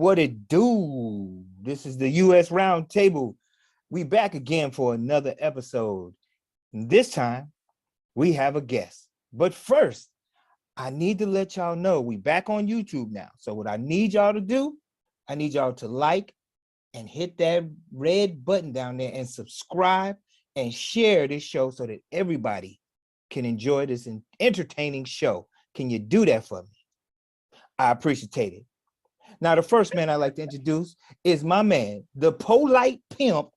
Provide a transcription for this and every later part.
What it do? This is the U.S. Roundtable. We back again for another episode. And this time, we have a guest. But first, I need to let y'all know we back on YouTube now. So what I need y'all to do, I need y'all to like and hit that red button down there and subscribe and share this show so that everybody can enjoy this entertaining show. Can you do that for me? I appreciate it. Now, the first man I'd like to introduce is my man, the polite pimp,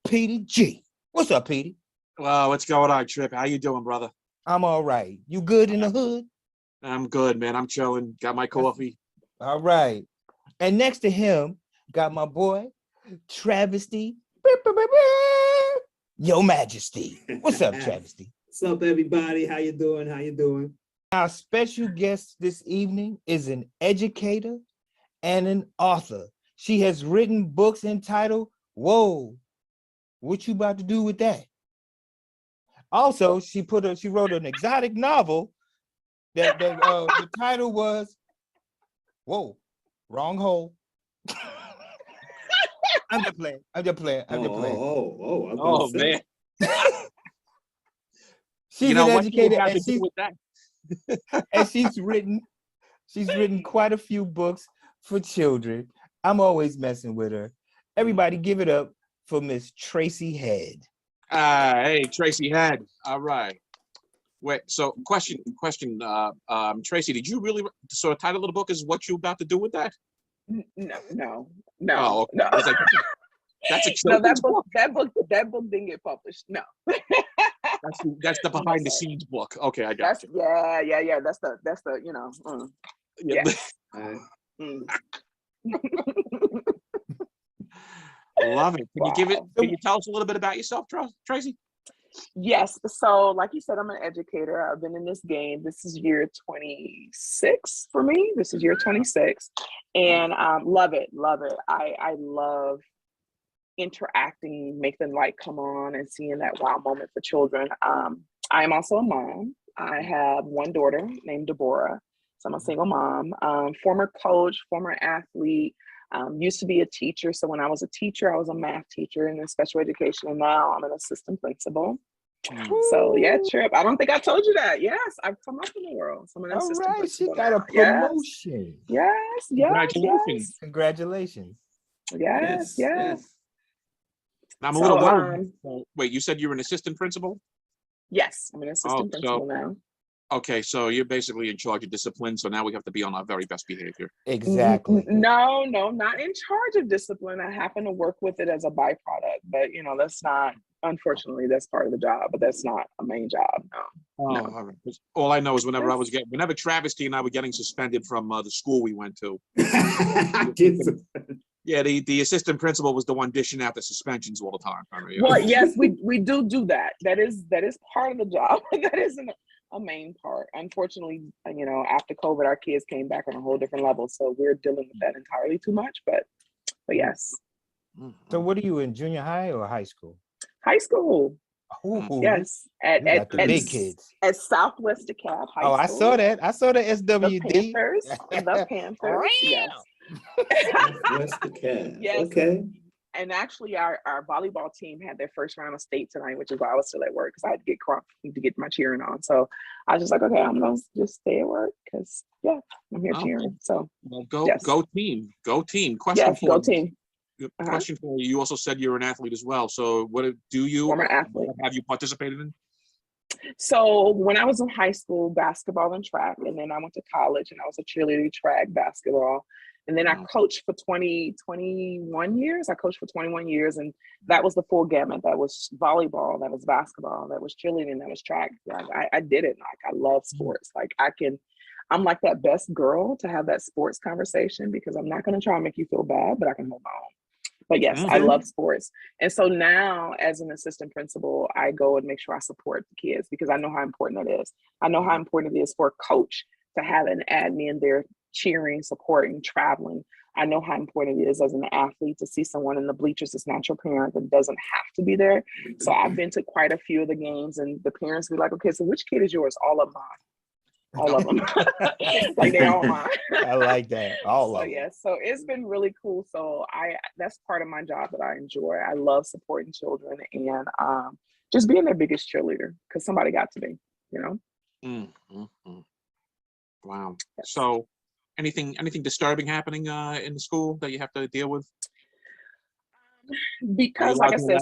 Petee G. What's up, Petee? Well, what's going on, Trip? How you doing, brother? I'm all right. You good in the hood? I'm good, man. I'm chilling. Got my coffee. All right. And next to him, got my boy, Travesty. Your Majesty. What's up, Travesty? What's up, everybody? How you doing? How you doing? Our special guest this evening is an educator and an author. She has written books entitled, Whoa, What You About to Do With That? Also, she wrote an exotic novel that the title was, Whoa, Wrong Hole. I'm just playing. Oh, man. She's an educator and she's written quite a few books for children. I'm always messing with her. Everybody give it up for Miss Traci Head. Hey, Traci Head. All right. Wait, so question. Traci, did you really, so the title of the book is What You About to Do With That? No. Oh, okay. No. I was like, that's a No, children's book. that book didn't get published. No. That's the behind the scenes book. Okay, I got That's you. yeah. That's the Yeah. Love it. Wow. Can you tell us a little bit about yourself, Traci? Yes. So, like you said, I'm an educator. I've been in this game. This is year 26 for me. This is year 26, and love it. I love interacting, make the light come on, and seeing that wow moment for children. I am also a mom. I have one daughter named Deborah. So I'm a single mom, former coach, former athlete, used to be a teacher. So when I was a teacher, I was a math teacher in special education, and now I'm an assistant principal. So yeah, Trip. I don't think I told you that. Yes, I've come up in the world. So I'm an assistant principal. She got a promotion. Yes. Congratulations. Yes. I'm a little worried. Wait, you said you're an assistant principal? Yes, I'm an assistant principal now. Okay, so you're basically in charge of discipline. So now we have to be on our very best behavior. Exactly. No, not in charge of discipline. I happen to work with it as a byproduct, but that's not. Unfortunately, that's part of the job, but that's not a main job. No. All right. All I know is whenever Travesty and I were getting suspended from the school we went to. Yeah, the assistant principal was the one dishing out the suspensions all the time. Well, yes, we do that. That is part of the job. That isn't a main part. Unfortunately, after COVID, our kids came back on a whole different level, so we're dealing with that entirely too much. But yes. So, what are you in, junior high or high school? High school. Ooh, yes, at big kids at Southwest DeKalb High School. I saw that. I saw the SWD. The Panthers. Yes. West DeKalb. Yes. Okay. And actually, our volleyball team had their first round of state tonight, which is why I was still at work because I had to get crunk to get my cheering on. So I was just like, okay, I'm gonna just stay at work because I'm here cheering. So go team. Question for you. You also said you're an athlete as well. So what do you? Former athlete. Have you participated in? So when I was in high school, basketball and track, and then I went to college and I was a cheerleader, track, basketball. And then I coached for 21 years. I coached for 21 years, and that was the full gamut. That was volleyball, that was basketball, that was cheerleading, that was track. I did it. Like, I love sports. Like, I'm like that best girl to have that sports conversation because I'm not going to try and make you feel bad, but I can hold my own. But yes, I love sports. And so now as an assistant principal, I go and make sure I support the kids because I know how important that is. I know how important it is for a coach to have an admin there cheering, supporting, traveling. I know how important it is as an athlete to see someone in the bleachers that's not your parent that doesn't have to be there. So I've been to quite a few of the games and the parents be like, okay, so which kid is yours? All of mine. all of them. Like they all mine. I like that. All So of them. yeah, so it's been really cool. So that's part of my job that I enjoy. I love supporting children and just being their biggest cheerleader because somebody got to be, you know. Wow. Yes. So anything disturbing happening in the school that you have to deal with? Because like I said,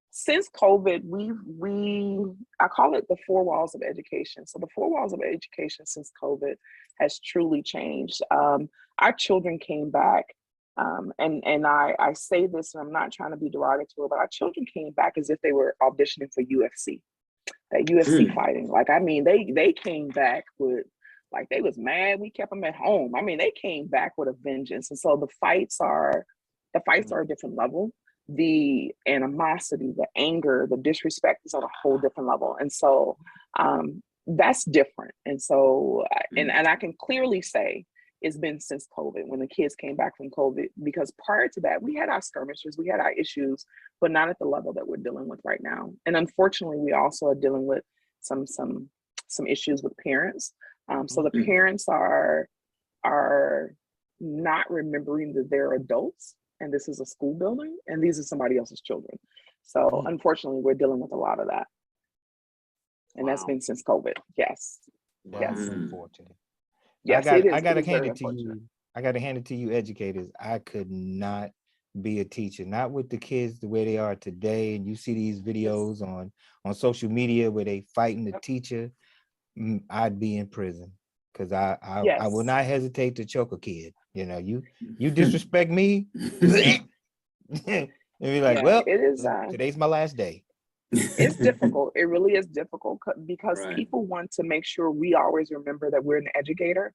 since COVID, I call it the four walls of education. So the four walls of education since COVID has truly changed. Our children came back, and I say this, and I'm not trying to be derogatory, but our children came back as if they were auditioning for UFC, that UFC fighting. Like, I mean, they came back with, like, they was mad we kept them at home. I mean, they came back with a vengeance. And so the fights are a different level. The animosity, the anger, the disrespect is on a whole different level. And so that's different. And so, and I can clearly say it's been since COVID, when the kids came back from COVID, because prior to that, we had our skirmishes, we had our issues, but not at the level that we're dealing with right now. And unfortunately, we also are dealing with some issues with parents. So the parents are not remembering that they're adults and this is a school building and these are somebody else's children. So unfortunately, we're dealing with a lot of that. And that's been since COVID. Yes. That's unfortunate. Yes, I gotta hand it to you. I gotta hand it to you, educators. I could not be a teacher, not with the kids the way they are today. And you see these videos on social media where they fighting the teacher. I'd be in prison because I will not hesitate to choke a kid. You know, you disrespect me, and be like, well, it is. Today's my last day. It's difficult. It really is difficult because people want to make sure we always remember that we're an educator,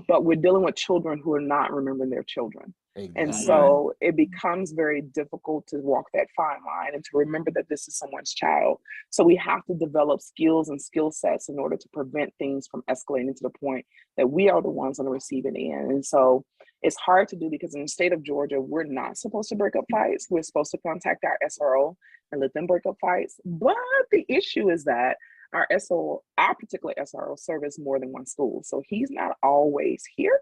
but we're dealing with children who are not remembering their children. Exactly. And so it becomes very difficult to walk that fine line and to remember that this is someone's child. So we have to develop skills and skill sets in order to prevent things from escalating to the point that we are the ones on the receiving end. And so it's hard to do because in the state of Georgia, we're not supposed to break up fights. We're supposed to contact our SRO and let them break up fights. But the issue is that our particular SRO serves more than one school. So he's not always here.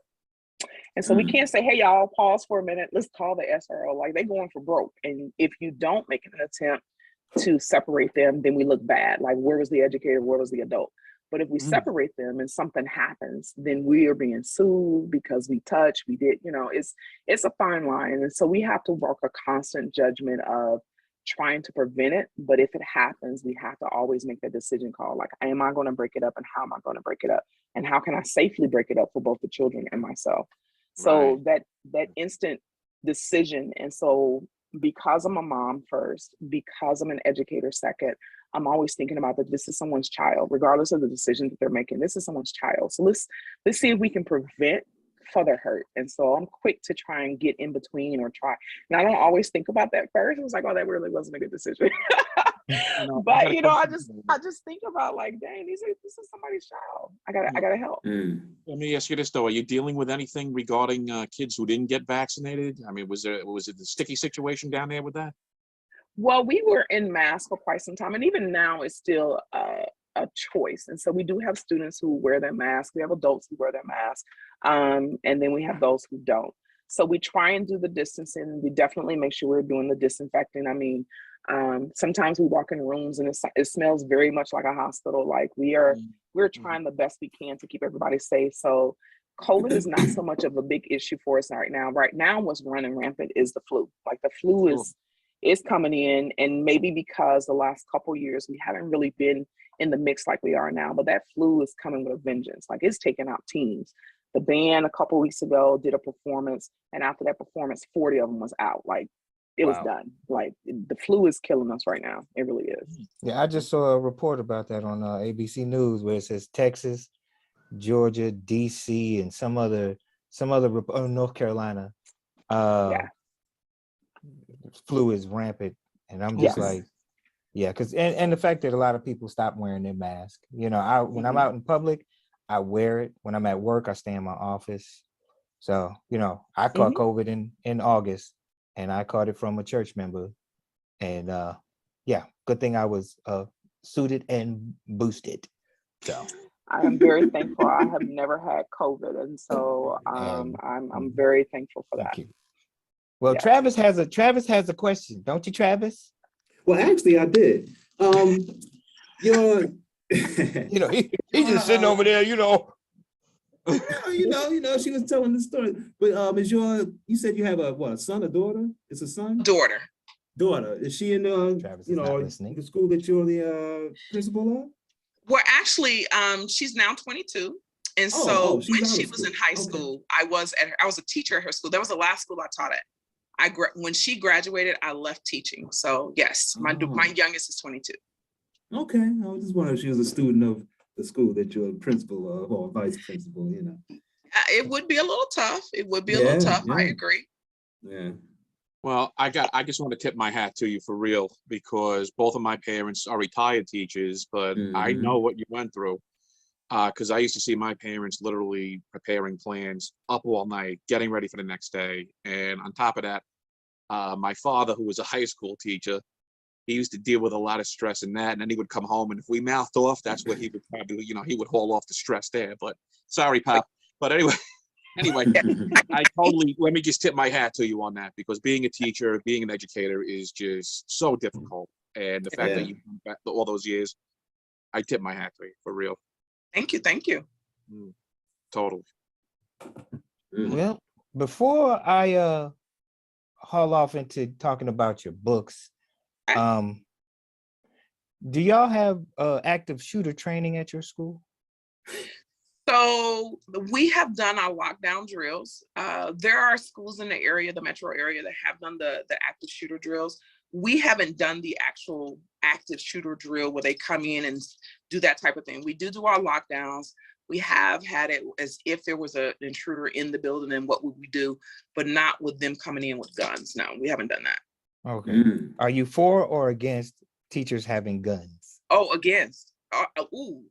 And so we can't say, hey, y'all, pause for a minute. Let's call the SRO. Like, they're going for broke. And if you don't make an attempt to separate them, then we look bad. Like, where was the educator? Where was the adult? But if we separate them and something happens, then we are being sued because we touched, we did, you know, it's a fine line. And so we have to work a constant judgment of trying to prevent it. But if it happens, we have to always make that decision call. Like, am I going to break it up and how am I going to break it up? And how can I safely break it up for both the children and myself? So that instant decision. And so because I'm a mom first, because I'm an educator second, I'm always thinking about that this is someone's child, regardless of the decision that they're making. This is someone's child. So let's see if we can prevent further hurt. And so I'm quick to try and get in between or try. And I don't always think about that first. I was like, oh, that really wasn't a good decision. But you know, I just think about like, dang, this is somebody's child. I gotta help. Let me ask you this though: are you dealing with anything regarding kids who didn't get vaccinated? I mean, was it a sticky situation down there with that? Well, we were in masks for quite some time, and even now it's still a choice. And so we do have students who wear their masks. We have adults who wear their masks, and then we have those who don't. So we try and do the distancing. We definitely make sure we're doing the disinfecting. I mean, sometimes we walk in rooms and it smells very much like a hospital. Like we're trying the best we can to keep everybody safe. So COVID is not so much of a big issue for us right now. Right now, what's running rampant is the flu. Like the flu is coming in, and maybe because the last couple of years we haven't really been in the mix like we are now, but that flu is coming with a vengeance. Like it's taking out teams. The band a couple of weeks ago did a performance, and after that performance, 40 of them was out. Like it was done. Like the flu is killing us right now. It really is. Yeah, I just saw a report about that on ABC News where it says Texas, Georgia, DC, and some other North Carolina. Flu is rampant, and I'm just like, yeah, because and the fact that a lot of people stop wearing their mask. You know, when I'm out in public, I wear it. When I'm at work, I stay in my office. So, you know, I caught COVID in August, and I caught it from a church member. And yeah, good thing I was suited and boosted. So I am very thankful. I have never had COVID, and so I'm very thankful for that. Thank you. Well, Yes. Travis has a question, don't you, Travis? Well, actually, I did. Your, He's just sitting over there, she was telling the story. But you said you have a son, a daughter? It's a son? Daughter. Daughter. Is she in Travis is not listening. the school that you're the principal of? Well, actually, she's now 22. And Oh, so when she's out she of was in school. high Okay. school, I was a teacher at her school. That was the last school I taught at. When she graduated, I left teaching. So yes, my youngest is 22. Okay. I was just wondering if she was a student of the school that you're principal of or vice principal, It would be a little tough. It would be a little tough. Yeah. I agree. Yeah. Well, I just want to tip my hat to you for real, because both of my parents are retired teachers, but I know what you went through. Because I used to see my parents literally preparing plans up all night, getting ready for the next day. And on top of that, my father, who was a high school teacher, he used to deal with a lot of stress in that. And then he would come home, and if we mouthed off, that's where he would probably, he would haul off the stress there. But sorry, Pop. But anyway, let me just tip my hat to you on that, because being a teacher, being an educator is just so difficult. And the fact that you've done that all those years, I tip my hat to you for real. Thank you. Thank you. Totally. Well, before I haul off into talking about your books, do y'all have active shooter training at your school? So we have done our lockdown drills. There are schools in the area, the metro area, that have done the active shooter drills. We haven't done the actual active shooter drill where they come in and do that type of thing. We do our lockdowns. We have had it as if there was an intruder in the building and what would we do, but not with them coming in with guns. No, we haven't done that. Okay. Are you for or against teachers having guns? Oh, against. Ooh.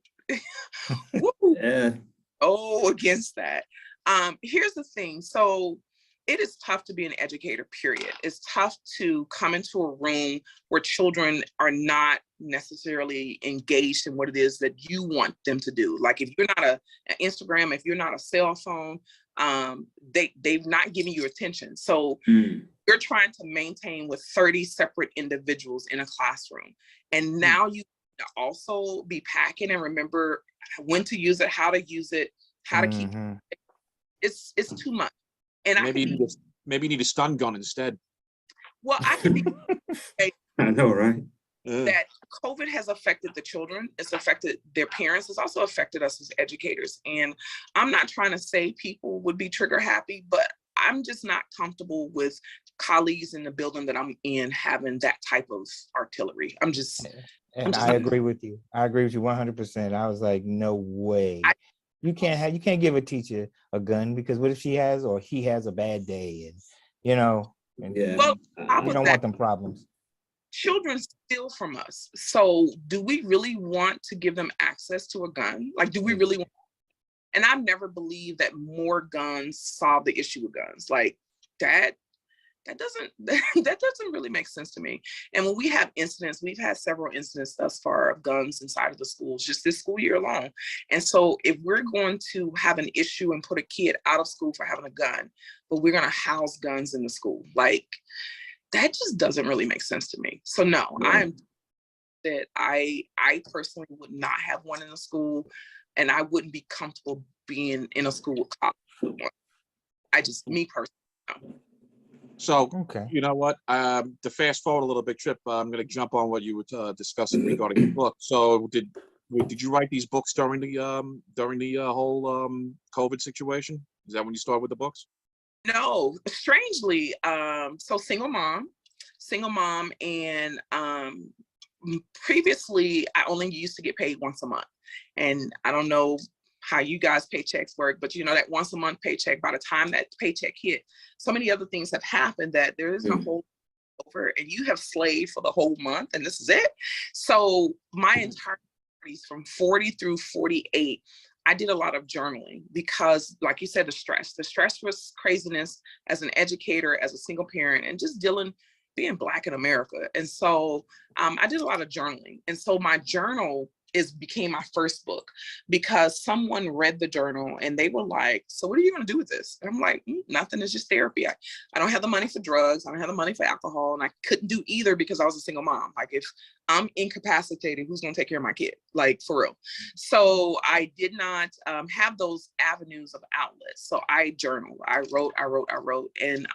Yeah. Oh, against that. Here's the thing. So it is tough to be an educator, period. It's tough to come into a room where children are not necessarily engaged in what it is that you want them to do. Like if you're not an Instagram, if you're not a cell phone, they've not given you attention. So you're trying to maintain with 30 separate individuals in a classroom. And now you also be packing and remember when to use it, how to use it, how to keep it. It's too much. And maybe you need a stun gun instead. Well, I can be I know, right? that COVID has affected the children. It's affected their parents. It's also affected us as educators. And I'm not trying to say people would be trigger happy, but I'm just not comfortable with colleagues in the building that I'm in having that type of artillery. I agree with you. I agree with you 100%. I was like, no way. You can't give a teacher a gun, because what if she has or he has a bad day, and you don't want them problems. Children steal from us. So do we really want to give them access to a gun? Like, do we really want? And I've never believed that more guns solve the issue with guns. Like that doesn't really make sense to me. And when we have incidents, we've had several incidents thus far of guns inside of the schools, just this school year alone. And so if we're going to have an issue and put a kid out of school for having a gun, but we're going to house guns in the school, like that just doesn't really make sense to me. So no, I personally would not have one in the school, and I wouldn't be comfortable being in a school with cops. Me personally, no. So, you know what? To fast forward a little bit, Trip, I'm going to jump on what you were discussing regarding the book. So, did you write these books during the whole COVID situation? Is that when you started with the books? No, strangely, so single mom, and previously I only used to get paid once a month, and I don't know how you guys paychecks work, but that once a month paycheck, by the time that paycheck hit, so many other things have happened that there is no whole over, and you have slaved for the whole month, and this is it. So my entire from 40 through 48, I did a lot of journaling because, like you said, the stress was craziness as an educator, as a single parent, and just being Black in America. And so I did a lot of journaling. And so my journal became my first book, because someone read the journal and they were like, so what are you going to do with this? And I'm like, nothing, it's just therapy. I don't have the money for drugs. I don't have the money for alcohol. And I couldn't do either because I was a single mom. Like, if I'm incapacitated, who's going to take care of my kid? Like, for real. So I did not have those avenues of outlets. So I journaled, I wrote. And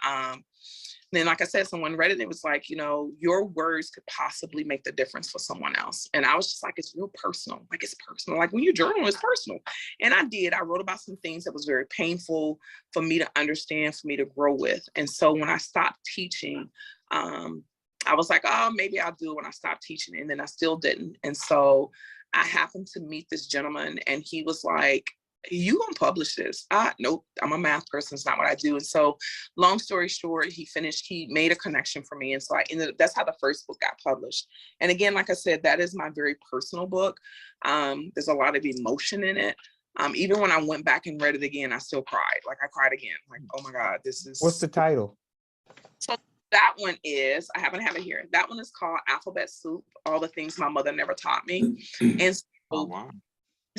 then, like I said, someone read it and it was like, your words could possibly make the difference for someone else. And I was just like, it's real personal. Like, it's personal. Like, when you journal, it's personal. And I did. I wrote about some things that was very painful for me to understand, for me to grow with. And so when I stopped teaching, I was like, oh, maybe I'll do it when I stop teaching. And then I still didn't. And so I happened to meet this gentleman and he was like, you gonna publish this? Nope, I'm a math person. It's not what I do. And so long story short, he made a connection for me. And so that's how the first book got published. And again, like I said, that is my very personal book. There's a lot of emotion in it. Even when I went back and read it again, I still cried. Like, I cried again. Like, oh my God, this is. What's the title? So that one is, I happen to have it here. That one is called Alphabet Soup, All the Things My Mother Never Taught Me. And so, Oh, wow.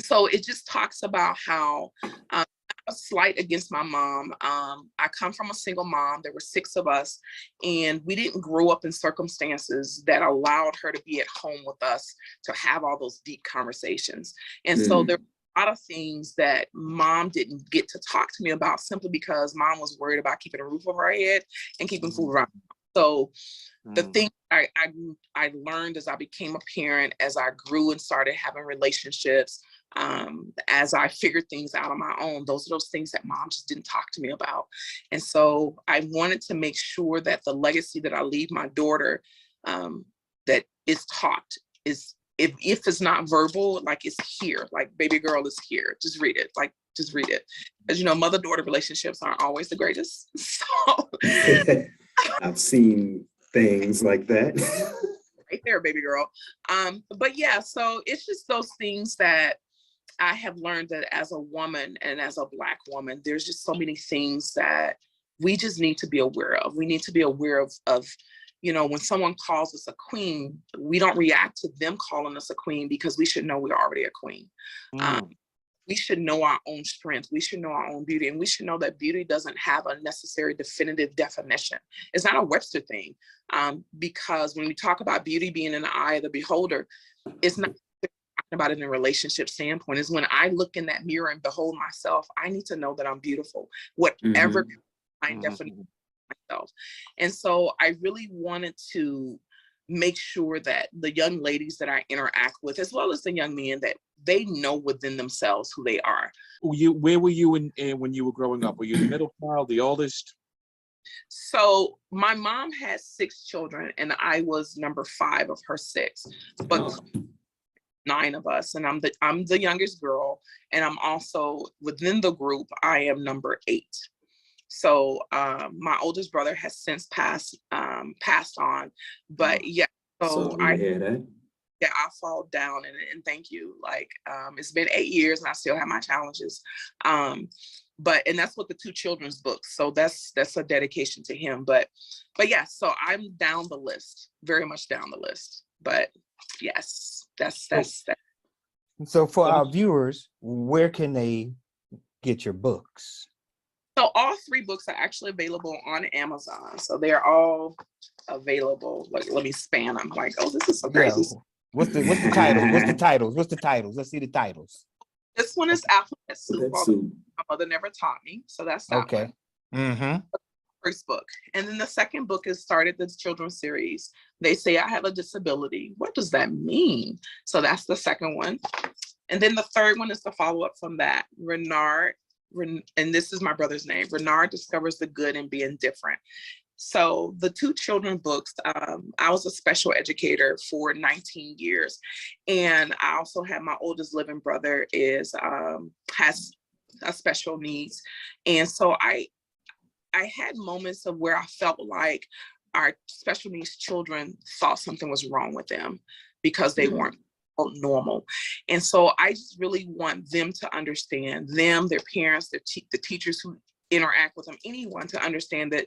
So it just talks about how a slight against my mom. I come from a single mom. There were 6 of us, and we didn't grow up in circumstances that allowed her to be at home with us to have all those deep conversations. And so there were a lot of things that mom didn't get to talk to me about simply because mom was worried about keeping a roof over her head and keeping food around. So the thing I learned as I became a parent, as I grew and started having relationships, as I figured things out on my own, those are those things that mom just didn't talk to me about. And so I wanted to make sure that the legacy that I leave my daughter, that is taught, is, if it's not verbal, like, it's here, like, baby girl is here, just read it, like, just read it. As you know, mother-daughter relationships aren't always the greatest. So I've seen things like that. Right there, baby girl. But yeah, so it's just those things that I have learned, that as a woman and as a Black woman, there's just so many things that we just need to be aware of. We need to be aware of, when someone calls us a queen, we don't react to them calling us a queen, because we should know we're already a queen. We should know our own strength. We should know our own beauty. And we should know that beauty doesn't have a necessary definitive definition. It's not a Webster thing. Because when we talk about beauty being in the eye of the beholder, it's not talking about it in a relationship standpoint. Is when I look in that mirror and behold myself, I need to know that I'm beautiful, whatever my definition of myself. And so I really wanted to make sure that the young ladies that I interact with, as well as the young men, that they know within themselves who they are. Where were you when you were growing up? Were you the middle child, the oldest? So my mom had 6 children, and I was number 5 of her 6, but 9 of us, and I'm the youngest girl, and I'm also, within the group, I am number 8. So my oldest brother has since passed on, but yeah. So I fall down, and thank you. Like, it's been 8 years and I still have my challenges. And that's what the 2 children's books. So that's a dedication to him. But yeah, so I'm down the list, very much down the list. But yes, that's that. So for our viewers, where can they get your books? So all 3 books are actually available on Amazon. So they're all available. Like, let me span them. Like, oh, this is so crazy. Yeah. What's the title? What's the titles? Let's see the titles. This one is Alphabet Soup. My mother never taught me. So that's that okay. One. First book. And then the second book is started the children's series. They Say I Have a Disability. What does that mean? So that's the second one. And then the third one is the follow-up from that. Renard, and this is my brother's name. Renard Discovers the Good in Being Different. So the 2 children books, I was a special educator for 19 years. And I also have my oldest living brother has a special needs. And so I had moments of where I felt like our special needs children thought something was wrong with them because they weren't normal. And so I just really want them to understand, them, their parents, the teachers who interact with them, anyone, to understand that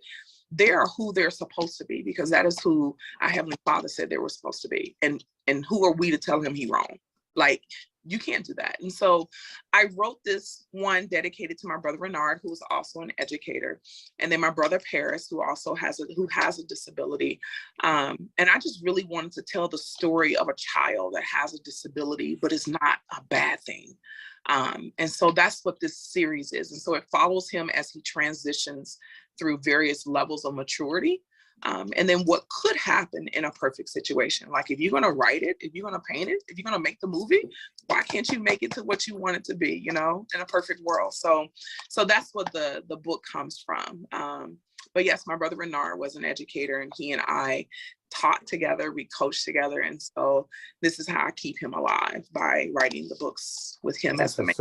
they are who they're supposed to be, because that is who our Heavenly Father said they were supposed to be. And who are we to tell him he's wrong? Like, you can't do that. And so I wrote this one dedicated to my brother Renard, who is also an educator, and then my brother Paris, who also has a disability. And I just really wanted to tell the story of a child that has a disability, but it's not a bad thing. And so that's what this series is. And so it follows him as he transitions through various levels of maturity. And then what could happen in a perfect situation. Like, if you're going to write it, if you're going to paint it, if you're going to make the movie, why can't you make it to what you want it to be, you know, in a perfect world? So that's what the book comes from. But yes, my brother Renard was an educator, and he and I taught together, we coached together. And so this is how I keep him alive, by writing the books with him as the main.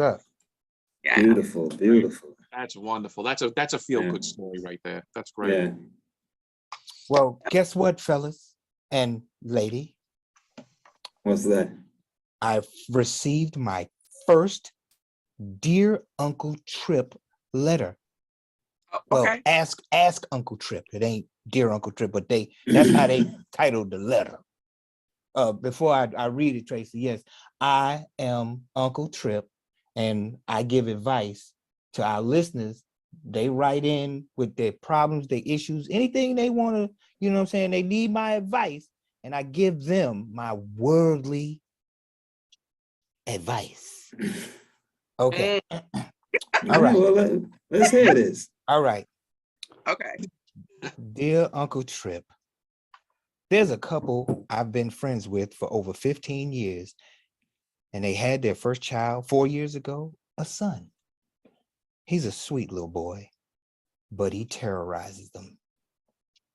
Yeah. Beautiful, beautiful. That's wonderful. That's a feel-good story right there. That's great. Yeah. Well, guess what, fellas and lady? What's that? I've received my first Dear Uncle Trip letter. Oh, okay. Well, ask Uncle Trip. It ain't Dear Uncle Trip, but that's how they titled the letter. Before I read it, Tracy, yes, I am Uncle Trip, and I give advice to our listeners. They write in with their problems, their issues, anything they want to, you know what I'm saying? They need my advice, and I give them my worldly advice. Okay. All right. Well, let's hear this. All right. Okay. Dear Uncle Trip, there's a couple I've been friends with for over 15 years, and they had their first child 4 years ago, a son. He's a sweet little boy, but he terrorizes them.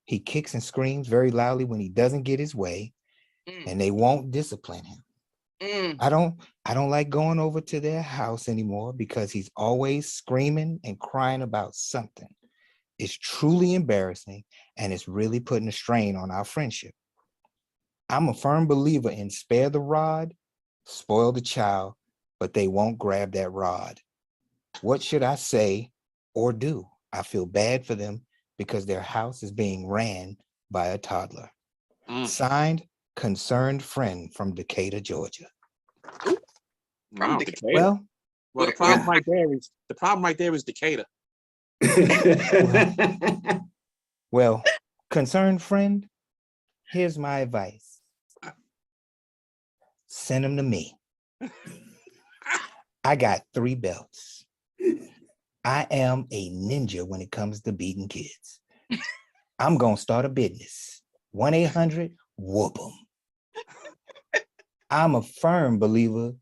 He kicks and screams very loudly when he doesn't get his way, and they won't discipline him. I don't like going over to their house anymore because he's always screaming and crying about something. It's truly embarrassing, and it's really putting a strain on our friendship. I'm a firm believer in spare the rod, spoil the child, but they won't grab that rod. What should I say or do? I feel bad for them because their house is being ran by a toddler. Signed, Concerned Friend from Decatur, Georgia. Wow, Decatur. Well, the problem right there is Decatur. Well, Concerned Friend, here's my advice. Send them to me. I got 3 belts. I am a ninja when it comes to beating kids. I'm going to start a business. 1-800-WHOOP-'em. I'm a firm believer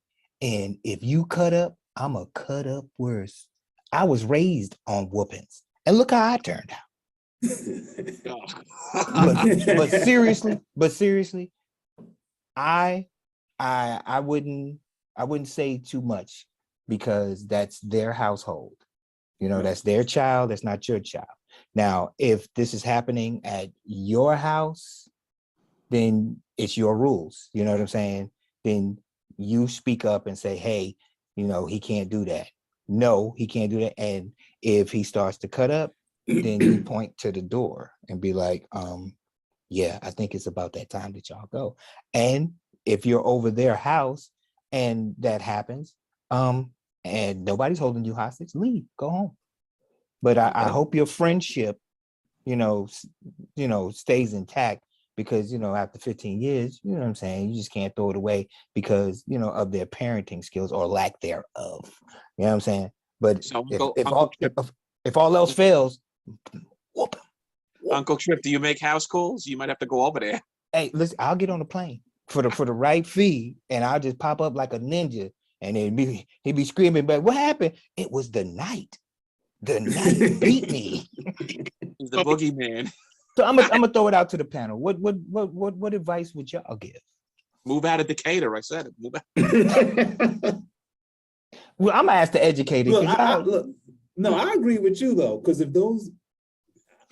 in if you cut up, I'm a cut up worse. I was raised on whoopings, and look how I turned out. but seriously, I wouldn't say too much because that's their household. You know, that's their child. That's not your child. Now, if this is happening at your house, then it's your rules. You know what I'm saying? Then you speak up and say, hey, you know, he can't do that. No, he can't do that. And if he starts to cut up, then you point to the door and be like, yeah, I think it's about that time that y'all go. And if you're over their house and that happens, and nobody's holding you hostage, leave, go home. But I hope your friendship, you know, stays intact because, you know, after 15 years, you know what I'm saying? You just can't throw it away because, you know, of their parenting skills or lack thereof. You know what I'm saying? But so if all else fails, whoop him. Uncle Trip, do you make house calls? You might have to go over there. Hey, listen, I'll get on the plane for the right fee, and I'll just pop up like a ninja, and then he'd be screaming, but what happened? It was the night. The night beat me. He's the boogeyman. So I'm gonna throw it out to the panel. What advice would y'all give? Move out of Decatur. I said it. Move out. Well, I'm gonna ask the educator. No, I agree with you though, because if those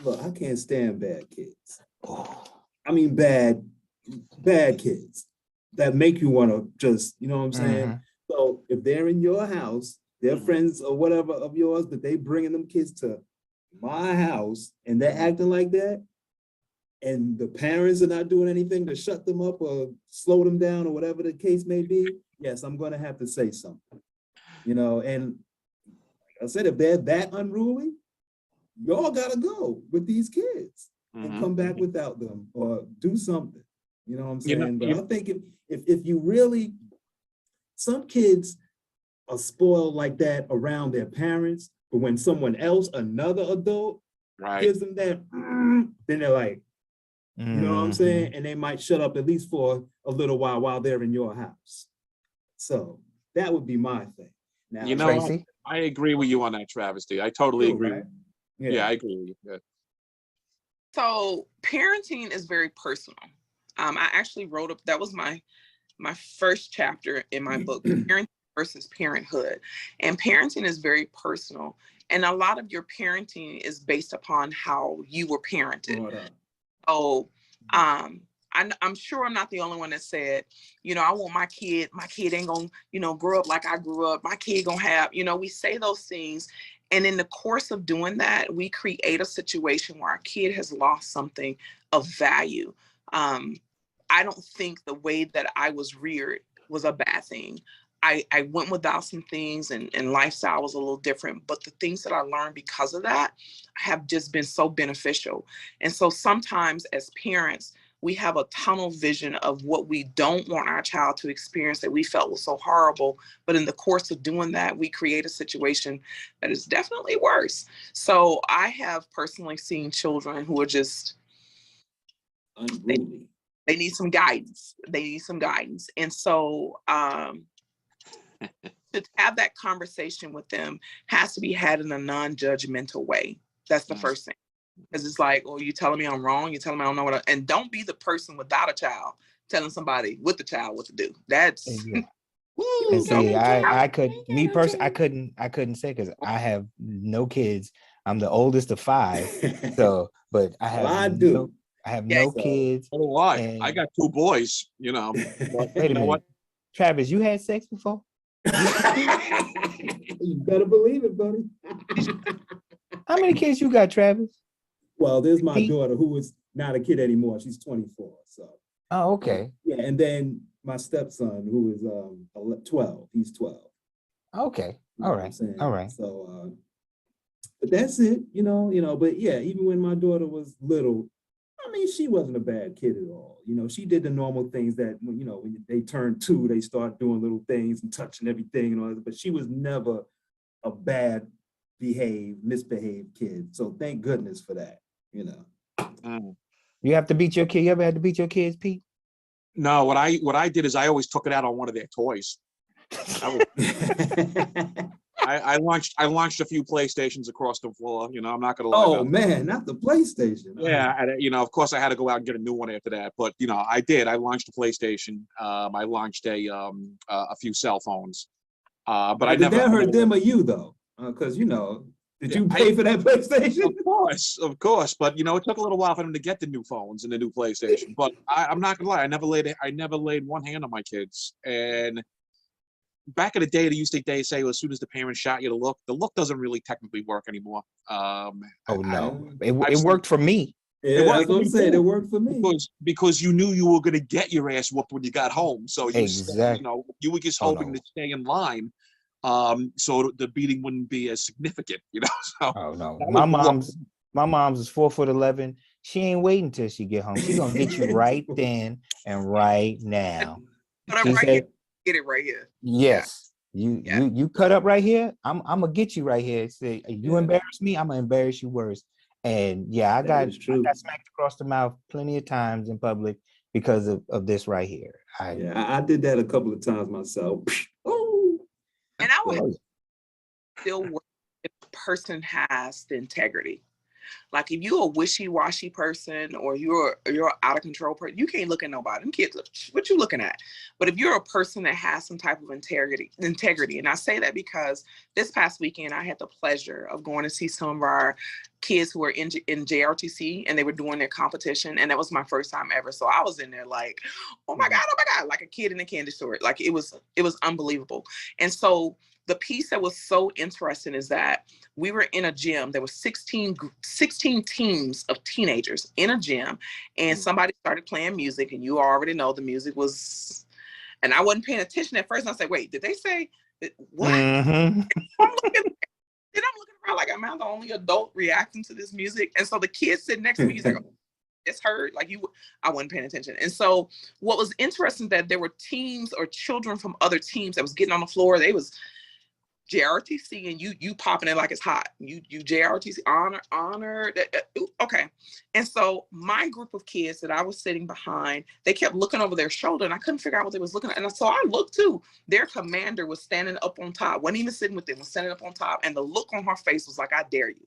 I can't stand bad kids. I mean bad kids that make you want to just, you know what I'm saying? So if they're in your house, they're friends or whatever of yours, but they bringing them kids to my house and they're acting like that, and the parents are not doing anything to shut them up or slow them down or whatever the case may be, yes, I'm going to have to say something, you know, and like I said, if they're that unruly, y'all got to go with these kids and come back without them or do something, you know what I'm saying? But I think if you really, some kids are spoiled like that around their parents, but when someone else, another adult, gives them that, then they're like, you know what I'm saying? And they might shut up at least for a little while they're in your house. So that would be my thing. Now, You know, Tracy? I agree with you on that, Travesty. I totally agree. Right? Yeah, I agree with you. Yeah. So parenting is very personal. I actually wrote up, that was my first chapter in my book, Parenting versus Parenthood. And parenting is very personal. And a lot of your parenting is based upon how you were parented. So I'm sure I'm not the only one that said, you know, I want my kid ain't gonna, you know, grow up like I grew up. My kid gonna have, you know, we say those things. And in the course of doing that, we create a situation where our kid has lost something of value. I don't think the way that I was reared was a bad thing. I went without some things and lifestyle was a little different, but the things that I learned because of that have just been so beneficial. And so sometimes as parents, we have a tunnel vision of what we don't want our child to experience that we felt was so horrible. But in the course of doing that, we create a situation that is definitely worse. So I have personally seen children who are just unruly. They need some guidance. And so to have that conversation with them has to be had in a non-judgmental way. That's the first thing. Because it's like, oh, you telling me I'm wrong? You telling me I don't know what and don't be the person without a child telling somebody with the child what to do. That's woo, and see, I couldn't say because I have no kids. I'm the oldest of 5. So, but I have no kids. So do I. I got 2 boys, you know. But wait a minute. What? Travis, you had sex before? You better believe it, buddy. How many kids you got, Travis? Well, there's my daughter who is not a kid anymore. She's 24. So. Oh, okay. Yeah, and then my stepson who is 12. He's 12. Okay. All right. All right. So, but that's it. You know. But yeah, even when my daughter was little, I mean, she wasn't a bad kid at all. You know, she did the normal things that, you know, when they turn 2, they start doing little things and touching everything and all that. But she was never a misbehaved kid. So thank goodness for that. You know. You have to beat your kid. You ever had to beat your kids, Pete? No, what I did is I always took it out on one of their toys. I launched a few PlayStations across the floor. You know, I'm not gonna lie. Oh man, not the PlayStation. Yeah, and, you know, of course I had to go out and get a new one after that. But you know, I did. I launched a PlayStation. I launched a few cell phones. But I never. Did that hurt them or you though? Because you know, did you pay for that PlayStation? Of course. But you know, it took a little while for them to get the new phones and the new PlayStation. But I'm not gonna lie. I never laid one hand on my kids. And back in the day, they say as soon as the parents shot you the look doesn't really technically work anymore. It worked for me. Yeah, that's what I'm saying. It worked for me because you knew you were going to get your ass whooped when you got home. So you were just hoping to stay in line, so the beating wouldn't be as significant. You know. So, oh no, my mom's is 4'11". She ain't waiting till she get home. She gonna get you right then and right now. She said, get it right here. Yes. You cut up right here. I'm gonna get you right here. Say you embarrass me, I'm gonna embarrass you worse. And I got smacked across the mouth plenty of times in public because of this right here. I did that a couple of times myself. Oh, and I would still work if the person has the integrity. Like if you're a wishy-washy person or you're out of control person, you can't look at nobody. Them kids, what you looking at? But if you're a person that has some type of integrity, and I say that because this past weekend I had the pleasure of going to see some of our kids who were in JRTC and they were doing their competition, and that was my first time ever. So I was in there like, oh my God, like a kid in a candy store. Like it was unbelievable. And so the piece that was so interesting is that we were in a gym. There were 16 teams of teenagers in a gym, and somebody started playing music, and you already know the music was And I wasn't paying attention at first. And I said, wait, did they say what? Mm-hmm. I'm looking around like, am I the only adult reacting to this music? And so the kid sitting next to me, he's like, it's heard, like I wasn't paying attention. And so what was interesting that there were teams or children from other teams that was getting on the floor. They was JRTC and you popping it like it's hot. You JRTC honor. Okay. And so my group of kids that I was sitting behind, they kept looking over their shoulder and I couldn't figure out what they was looking at. And so I looked too. Their commander was standing up on top, wasn't even sitting with them, was standing up on top. And the look on her face was like, I dare you.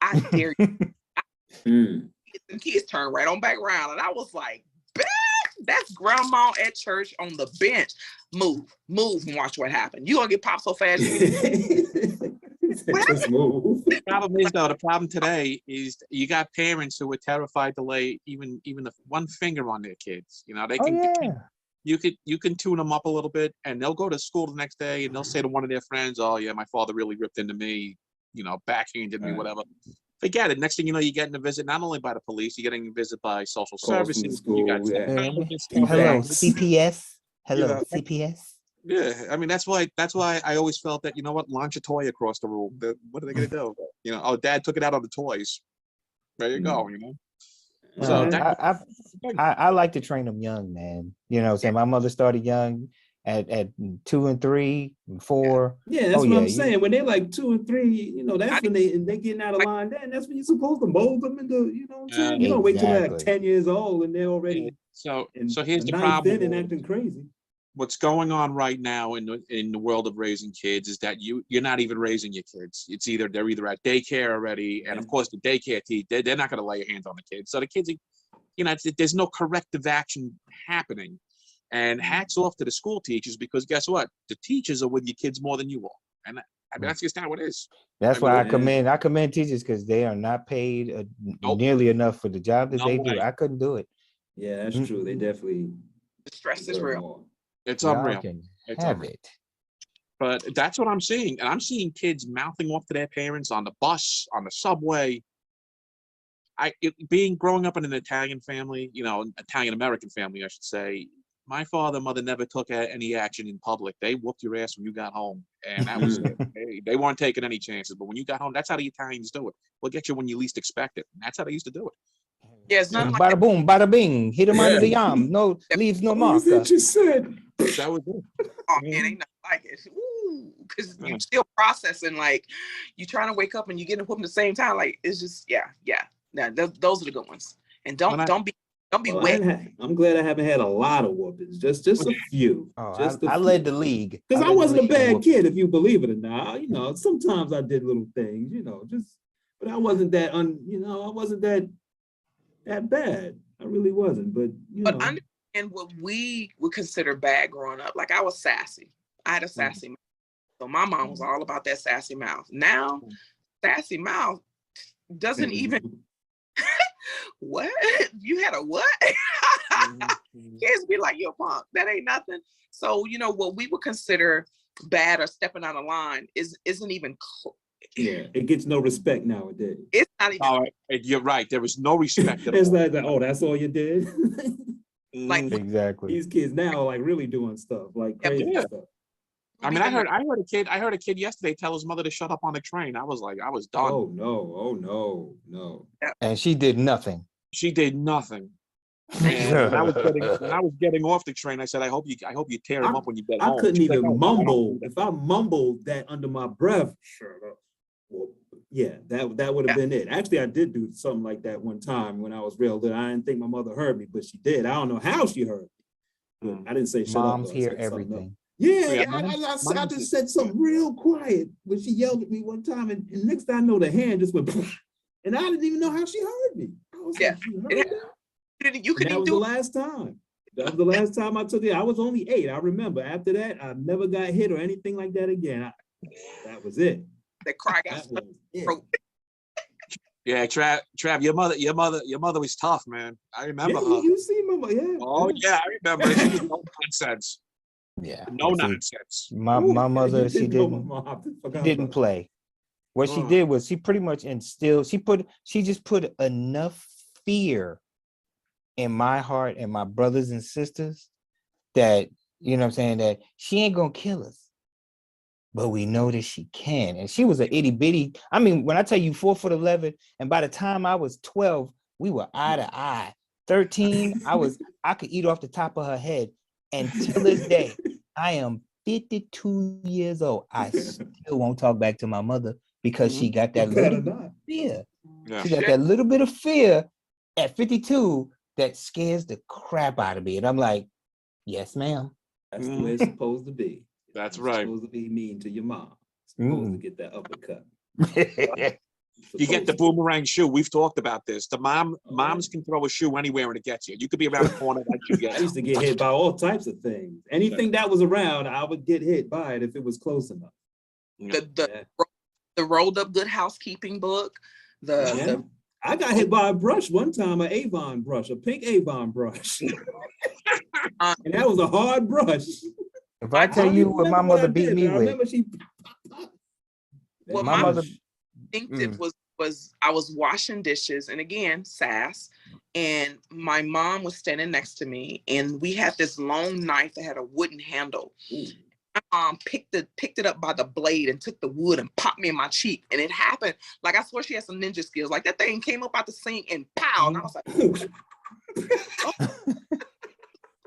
I dare you. And kids turned right on back around. And I was like, that's grandma at church on the bench. Move and watch what happened. You gonna get popped so fast. Just move. The problem is though, the problem today is you got parents who are terrified to lay even the one finger on their kids. You know, they can you can tune them up a little bit and they'll go to school the next day and they'll say to one of their friends, oh yeah, my father really ripped into me, you know, backhanded me, whatever. Forget it. Next thing you know, you're getting a visit not only by the police, you're getting a visit by social services. School, you got Hello, CPS. Hello, CPS. Yeah, I mean that's why I always felt that, you know what, launch a toy across the room. What are they gonna do? You know, oh, dad took it out on the toys. There you go. You know. So I like to train them young, man. You know, my mother started young at 2 and 3 and 4. Yeah, that's what I'm saying. When they're like 2 and 3, you know, that's when they getting out of line. Then that's when you're supposed to mold them into, you know what I'm saying? You don't wait till they're like 10 years old and they're already so here's the problem and acting crazy. What's going on right now in the world of raising kids is that you're not even raising your kids. It's they're either at daycare already, and of course the daycare they're not going to lay your hands on the kids. So the kids, you know, there's no corrective action happening. And hats off to the school teachers, because guess what? The teachers are with your kids more than you are, and I mean that's just how it is. That's why I commend teachers, because they are not paid nearly enough for the job that they do. I couldn't do it. Yeah, that's true. They definitely the stress is real. It's unreal. It's unreal. But that's what I'm seeing, and I'm seeing kids mouthing off to their parents on the bus, on the subway. Growing up in an Italian family, you know, Italian American family, I should say. My father and mother never took any action in public. They whooped your ass when you got home, and that was it. They weren't taking any chances. But when you got home, that's how the Italians do it. We'll get you when you least expect it, and that's how they used to do it. Yeah, it's not bada boom, bada bing. Hit him under the arm. No, leaves no mark. What you said? That was it. Oh man, ain't nothing like it. Ooh, because you're still processing. Like you trying to wake up and you getting whooped at the same time. Like it's just yeah. Those are the good ones. And don't be wet. I'm glad I haven't had a lot of whoopings. Just a few. I led the league because I wasn't a bad kid, if you believe it or not. You know, sometimes I did little things. You know, but I wasn't that I wasn't that bad. I really wasn't. But understand what we would consider bad growing up. Like I was sassy. I had a sassy mouth. So my mom was all about that sassy mouth. Now, sassy mouth doesn't even. What? You had a what? Kids be like, you're a punk. That ain't nothing. So, you know, what we would consider bad or stepping out of line isn't even yeah, it gets no respect nowadays. It's not even you're right. There was no respect at it's all. like, oh, that's all you did. like exactly. These kids now are like really doing stuff, like crazy stuff. I mean, I heard a kid yesterday tell his mother to shut up on the train. I was like, I was done. Oh no. And she did nothing. She did nothing. And when I was getting off the train, I said, I hope you tear him up when you get home. I couldn't even mumble. If I mumbled that under my breath, shut up. Well, yeah, that would have been it. Actually, I did do something like that one time when I was real little. I didn't think my mother heard me, but she did. I don't know how she heard me. But I didn't say shut up. Moms hear everything. Yeah, I just said something real quiet when she yelled at me one time, and next thing I know, the hand just went, and I didn't even know how she heard me. I was like, she heard that? You couldn't that was the last time. That was the last time I took it. I was only 8. I remember. After that, I never got hit or anything like that again. That was it. The cry got Yeah, Trav, your mother was tough, man. I remember her. You see mama, yeah. Oh yeah, I remember. She was no nonsense. Yeah, no nonsense. My mother, she didn't play. What she did was she pretty much instilled. She just put enough fear in my heart and my brothers and sisters that you know what I'm saying, that she ain't gonna kill us, but we know that she can. And she was an itty bitty. I mean, when I tell you 4'11", and by the time I was 12, we were eye to eye. 13, I could eat off the top of her head. And till this day, I am 52 years old. I still won't talk back to my mother because she got that little bit of fear. Yeah. She got that little bit of fear at 52 that scares the crap out of me. And I'm like, yes, ma'am. That's the way it's supposed to be. That's You're right. supposed to be mean to your mom. Supposed to get that uppercut. You get the boomerang shoe. We've talked about this. The moms can throw a shoe anywhere and it gets you. You could be around the corner that you get. I used to get hit by all types of things. Anything that was around, I would get hit by it if it was close enough. The rolled up Good Housekeeping book. I got hit by a brush one time, an Avon brush, a pink Avon brush. And that was a hard brush. If I tell you what my mother beat me with. I remember she. Well, my mother instinctive was I was washing dishes, and again, sass. And my mom was standing next to me, and we had this long knife that had a wooden handle. My mom picked it up by the blade and took the wood and popped me in my cheek. And it happened. Like, I swear she had some ninja skills. Like, that thing came up out the sink and pow. And I was like,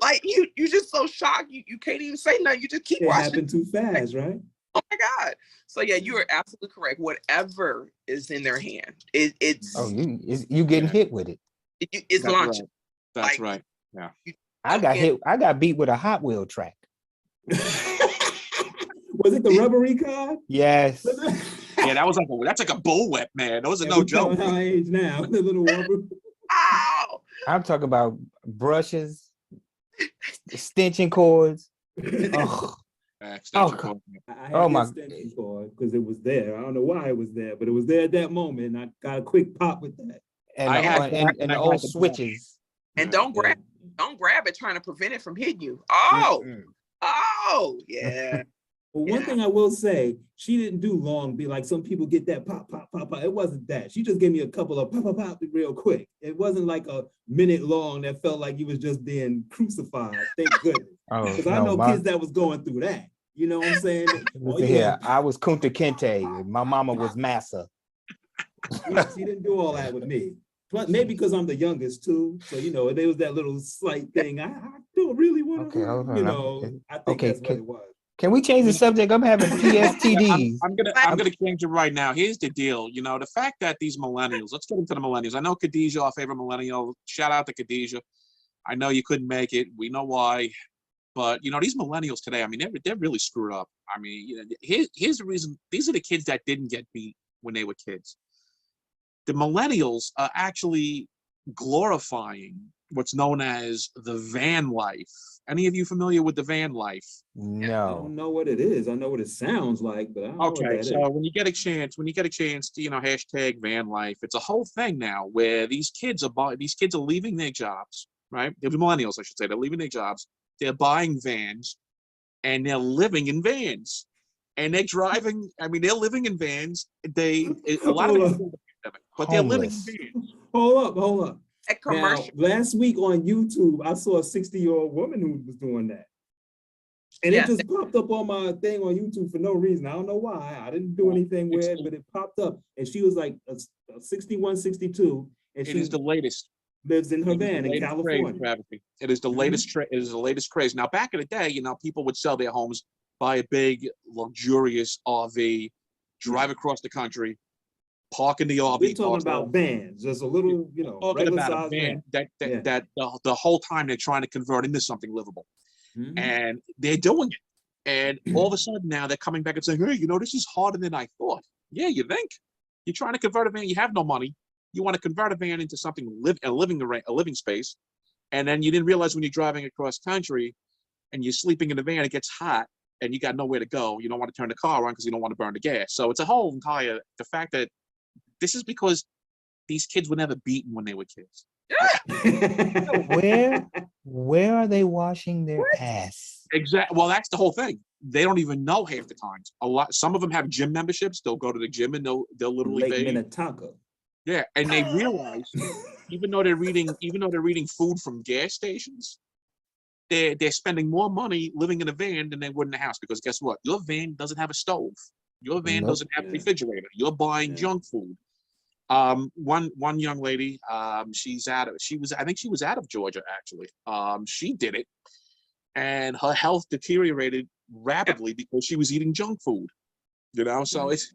like you just so shocked. You can't even say nothing. You just keep watching. It happened too fast, right? Oh my God. So yeah, you are absolutely correct. Whatever is in their hand, it's you getting hit with it. It's launching. Right. That's right. Yeah. I got beat with a Hot Wheel track. Was it the rubbery car? Yes. Yeah, that's like a bullwhip, man. Those are no joke. Our age now, the little rubber. Ow! I'm talking about brushes, extension cords. Oh. Oh my! Because it was there. I don't know why it was there, but it was there at that moment. And I got a quick pop with that. And the old switches. And don't grab it trying to prevent it from hitting you. Oh, yeah. Well, one thing I will say, she didn't do long. Be like some people get that pop, pop, pop, pop. It wasn't that. She just gave me a couple of pop, pop, pop real quick. It wasn't like a minute long that felt like you was just being crucified. Thank goodness. Because I know kids that was going through that. You know what I'm saying? I was Kunta Kinte. My mama was Massa. She didn't do all that with me. But maybe because I'm the youngest too. So, there was that little slight thing. I don't really want to, I think that's what it was. Can we change the subject? I'm having PSTDs. I'm gonna change it right now. Here's the deal. The fact that these millennials, let's get into the millennials. I know Khadijah, our favorite millennial. Shout out to Khadijah. I know you couldn't make it. We know why. But these millennials today, I mean, they're really screwed up. I mean, here's the reason. These are the kids that didn't get beat when they were kids. The millennials are actually glorifying what's known as the van life. Any of you familiar with the van life? No. I don't know what it is. I know what it sounds like, but I don't know what that is. When you get a chance to, hashtag van life, it's a whole thing now where these kids are leaving their jobs, right? They're millennials, I should say. They're leaving their jobs. They're buying vans, and they're living in vans, and they're driving. I mean, they're living in vans. A lot of people, but they're living in vans. Hold up. Now, last week on YouTube, I saw a 60-year-old woman who was doing that. And it just popped up on my thing on YouTube for no reason. I don't know why. I didn't do anything weird, but it popped up. And she was like 61, 62. And it is the latest. Lives in her van in California. It is the latest. It is the latest craze. Now, back in the day, people would sell their homes, buy a big, luxurious RV, drive across the country, park in the RV. We're talking about vans, just a little, talking about a van that the whole time they're trying to convert into something livable, and they're doing it. And all of a sudden now they're coming back and saying, "Hey, this is harder than I thought." Yeah, you think? You're trying to convert a van. You have no money. You want to convert a van into something a living space, and then you didn't realize when you're driving across country, and you're sleeping in the van, it gets hot, and you got nowhere to go. You don't want to turn the car on because you don't want to burn the gas. So it's a whole entire the fact that. This is because these kids were never beaten when they were kids. Where are they washing their ass? Exactly. Well, that's the whole thing. They don't even know half the times. Some of them have gym memberships. They'll go to the gym and they'll literally Lake Minnetonka. Yeah, and they realize even though they're reading food from gas stations, they're spending more money living in a van than they would in a house, because guess what? Your van doesn't have a stove. Your van doesn't have a refrigerator. You're buying junk food. One young lady, I think she was out of Georgia actually. She did it, and her health deteriorated rapidly because she was eating junk food. You know, so it's,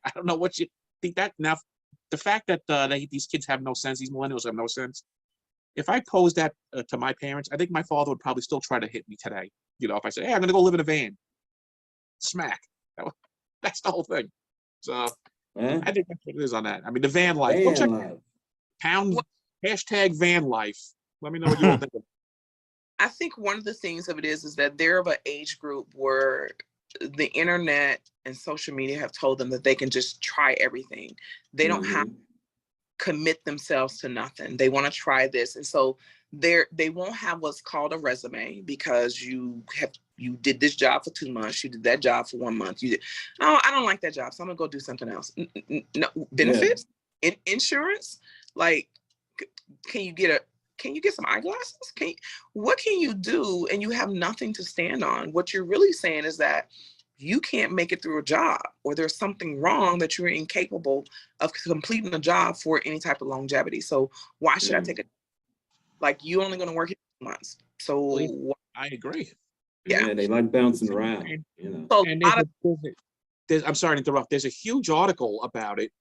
I don't know what you think that now. The fact that these kids have no sense, these millennials have no sense. If I posed that to my parents, I think my father would probably still try to hit me today. You know, if I said, "Hey, I'm going to go live in a van," smack. That's the whole thing. So I think that's what it is on that. I mean, the van life. Go check pound hashtag van life. Let me know what you all think of. I think one of the things of it is that they're of an age group where the internet and social media have told them that they can just try everything. They don't have to commit themselves to nothing. They want to try this. And so they won't have what's called a resume, because you did this job for 2 months, you did that job for 1 month. You did, oh, I don't like that job, so I'm gonna go do something else. No benefits, insurance. Like, can you get some eyeglasses? What can you do? And you have nothing to stand on. What you're really saying is that you can't make it through a job, or there's something wrong, that you're incapable of completing a job for any type of longevity. So why should I take it? Like, you only going to work here 2 months. So I agree. Yeah, they like bouncing around. You know. So and I'm sorry to interrupt. There's a huge article about it.